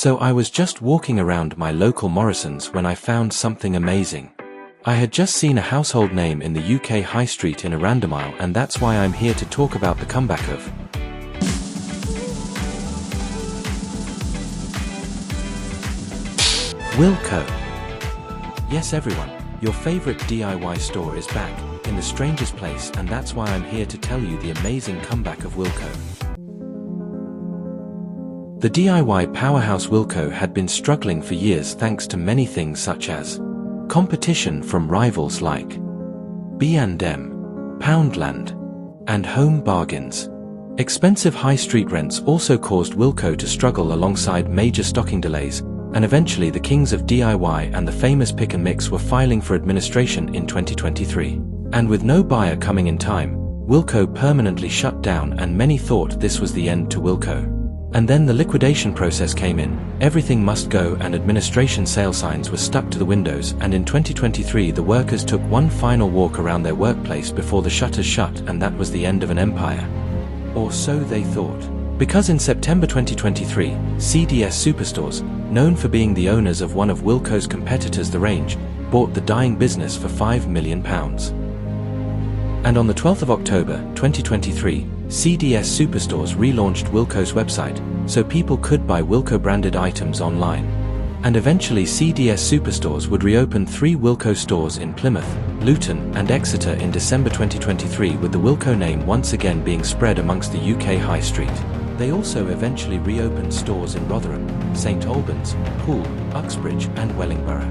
So I was just walking around my local Morrisons when I found something amazing. I had just seen a household name in the UK High Street in a random aisle, and that's why I'm here to talk about the comeback of Wilko. Yes everyone, your favorite DIY store is back, in the strangest place, and that's why I'm here to tell you the amazing comeback of Wilko. The DIY powerhouse Wilko had been struggling for years thanks to many things such as competition from rivals like B&M, Poundland, and Home Bargains. Expensive high street rents also caused Wilko to struggle alongside major stocking delays, and eventually the kings of DIY and the famous Pick and Mix were filing for administration in 2023. And with no buyer coming in time, Wilko permanently shut down, and many thought this was the end to Wilko. And then the liquidation process came in, everything must go, and administration sale signs were stuck to the windows, and in 2023 the workers took one final walk around their workplace before the shutters shut, and that was the end of an empire. Or so they thought. Because in September 2023, CDS Superstores, known for being the owners of one of Wilko's competitors The Range, bought the dying business for £5 million. And on the 12th of October 2023, CDS Superstores relaunched Wilko's website, so people could buy Wilko-branded items online. And eventually CDS Superstores would reopen 3 Wilko stores in Plymouth, Luton, and Exeter in December 2023, with the Wilko name once again being spread amongst the UK High Street. They also eventually reopened stores in Rotherham, St Albans, Poole, Uxbridge, and Wellingborough,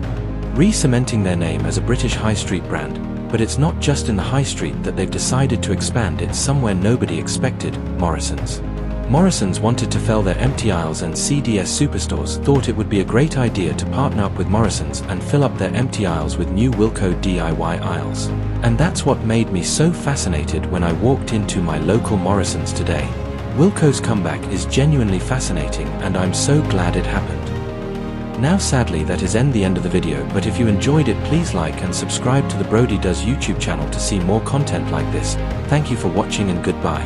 re-cementing their name as a British high street brand. But it's not just in the high street that they've decided to expand, it's somewhere nobody expected: Morrisons. Morrisons wanted to fill their empty aisles, and CDS Superstores thought it would be a great idea to partner up with Morrisons and fill up their empty aisles with new Wilko DIY aisles. And that's what made me so fascinated when I walked into my local Morrisons today. Wilko's comeback is genuinely fascinating, and I'm so glad it happened. Now sadly that is the end of the video, but if you enjoyed it, please like and subscribe to the Brody Does YouTube channel to see more content like this. Thank you for watching and goodbye.